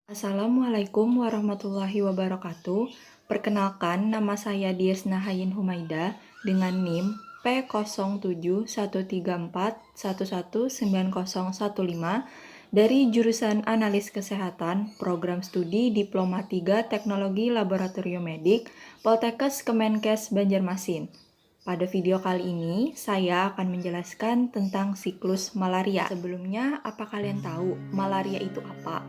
Assalamualaikum warahmatullahi wabarakatuh. Perkenalkan, nama saya Diesna Hayin Humaida dengan NIM P077134119015 dari jurusan Analis Kesehatan, Program Studi Diploma 3 Teknologi Laboratorium Medik, Poltekkes Kemenkes Banjarmasin. Pada video kali ini, saya akan menjelaskan tentang siklus malaria. Sebelumnya, apa kalian tahu malaria itu apa?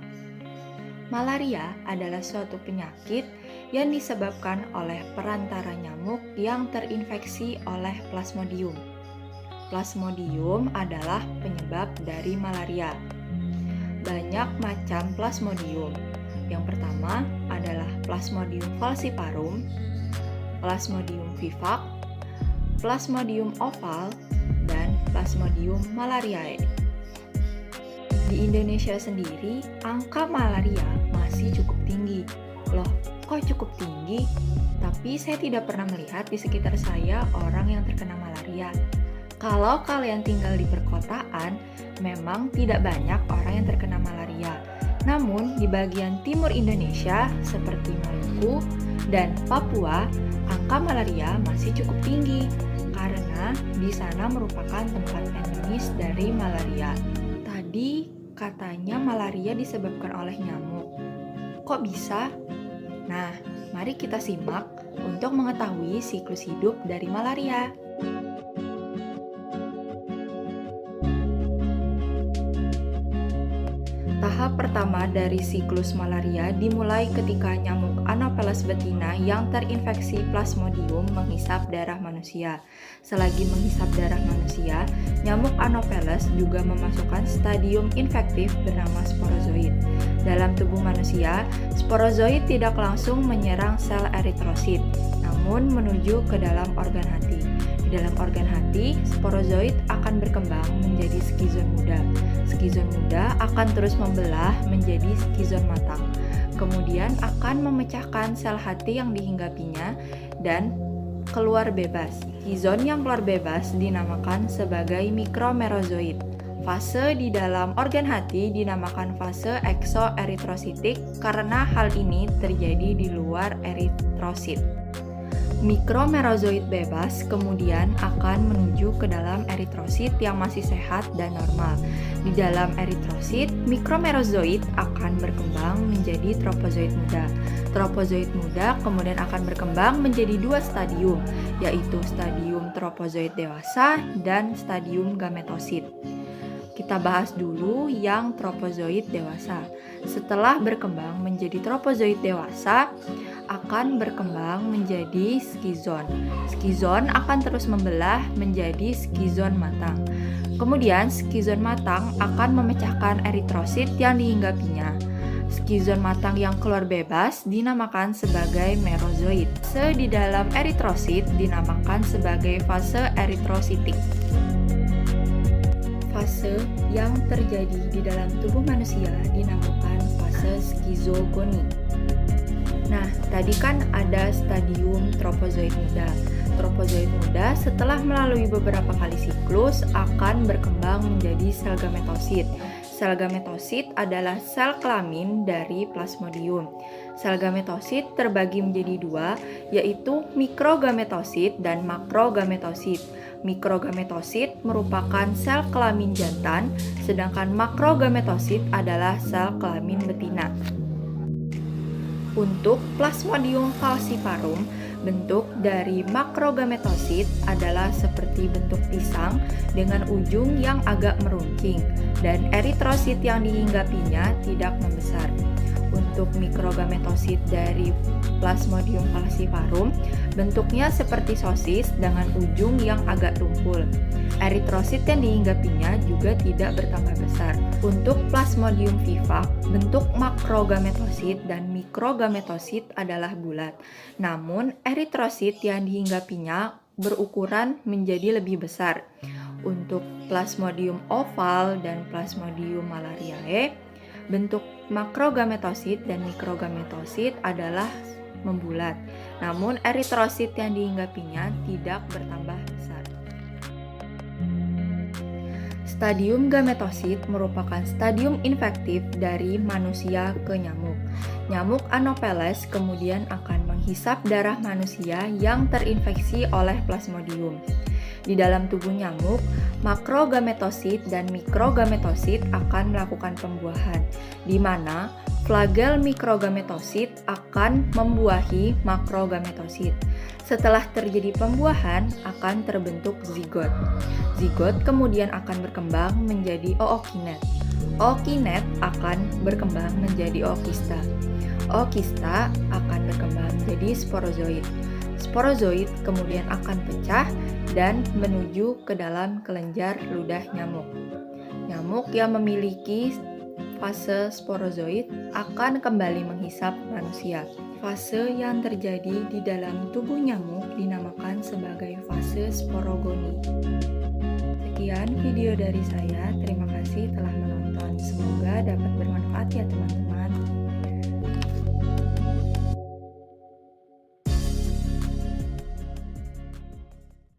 Malaria adalah suatu penyakit yang disebabkan oleh perantara nyamuk yang terinfeksi oleh Plasmodium. Plasmodium adalah penyebab dari malaria. Banyak macam Plasmodium. Yang pertama adalah Plasmodium falciparum, Plasmodium vivax, Plasmodium oval, dan Plasmodium malariae. Di Indonesia sendiri, angka malaria masih cukup tinggi. Loh, kok cukup tinggi? Tapi saya tidak pernah melihat di sekitar saya orang yang terkena malaria. Kalau kalian tinggal di perkotaan, memang tidak banyak orang yang terkena malaria. Namun, di bagian timur Indonesia, seperti Maluku dan Papua, angka malaria masih cukup tinggi karena di sana merupakan tempat endemis dari malaria. Tadi katanya malaria disebabkan oleh nyamuk. Kok bisa? Nah, mari kita simak untuk mengetahui siklus hidup dari malaria. Tahap pertama dari siklus malaria dimulai ketika nyamuk Anopheles betina yang terinfeksi Plasmodium menghisap darah manusia. Selagi menghisap darah manusia, nyamuk Anopheles juga memasukkan stadium infektif bernama sporozoid. Dalam tubuh manusia, sporozoid tidak langsung menyerang sel eritrosit, namun menuju ke dalam organ hati. Di dalam organ hati, sporozoid akan berkembang menjadi skizon muda. Skizon muda akan terus membelah menjadi skizon matang. Kemudian akan memecahkan sel hati yang dihinggapinya dan keluar bebas. Skizon yang keluar bebas dinamakan sebagai mikromerozoid. Fase di dalam organ hati dinamakan fase eksoeritrositik karena hal ini terjadi di luar eritrosit. Mikromerozoid bebas kemudian akan menuju ke dalam eritrosit yang masih sehat dan normal. Di dalam eritrosit, mikromerozoid akan berkembang menjadi tropozoid muda. Tropozoid muda kemudian akan berkembang menjadi dua stadium, yaitu stadium tropozoid dewasa dan stadium gametosit. Kita bahas dulu yang tropozoid dewasa. Setelah berkembang menjadi tropozoid dewasa, akan berkembang menjadi skizon. Skizon akan terus membelah menjadi skizon matang. Kemudian skizon matang akan memecahkan eritrosit yang dihinggapinya. Skizon matang yang keluar bebas dinamakan sebagai merozoid. Fase di dalam eritrosit dinamakan sebagai fase eritrositik. Fase yang terjadi di dalam tubuh manusia dinamakan fase skizogoni. Nah, tadi kan ada stadium tropozoid muda. Tropozoid muda setelah melalui beberapa kali siklus akan berkembang menjadi sel gametosit. Sel gametosit adalah sel kelamin dari Plasmodium. Sel gametosit terbagi menjadi dua, yaitu mikrogametosit dan makrogametosit. Mikrogametosit merupakan sel kelamin jantan, sedangkan makrogametosit adalah sel kelamin betina. Untuk Plasmodium falciparum, bentuk dari makrogametosit adalah seperti bentuk pisang dengan ujung yang agak meruncing dan eritrosit yang dihinggapinya tidak membesar. Untuk mikrogametosit dari Plasmodium falciparum, bentuknya seperti sosis dengan ujung yang agak tumpul. Eritrosit yang dihinggapinya juga tidak bertambah besar. Untuk Plasmodium vivax, bentuk makrogametosit dan mikrogametosit adalah bulat. Namun, eritrosit yang dihinggapinya berukuran menjadi lebih besar. Untuk Plasmodium oval dan Plasmodium malariae, bentuk makrogametosit dan mikrogametosit adalah membulat. Namun, eritrosit yang dihinggapinya tidak bertambah besar. Stadium gametosit merupakan stadium infektif dari manusia ke nyamuk. Nyamuk Anopheles kemudian akan menghisap darah manusia yang terinfeksi oleh Plasmodium. Di dalam tubuh nyamuk, makrogametosit dan mikrogametosit akan melakukan pembuahan, di mana flagel mikrogametosit akan membuahi makrogametosit. Setelah terjadi pembuahan, akan terbentuk zigot. Zigot kemudian akan berkembang menjadi ookinet. Ookinet akan berkembang menjadi ookista. Ookista akan berkembang menjadi sporozoid. Sporozoid kemudian akan pecah dan menuju ke dalam kelenjar ludah nyamuk. Nyamuk yang memiliki fase sporozoid akan kembali menghisap manusia. Fase yang terjadi di dalam tubuh nyamuk dinamakan sebagai fase sporogoni. Sekian video dari saya, terima kasih telah menonton. Semoga dapat bermanfaat ya teman-teman.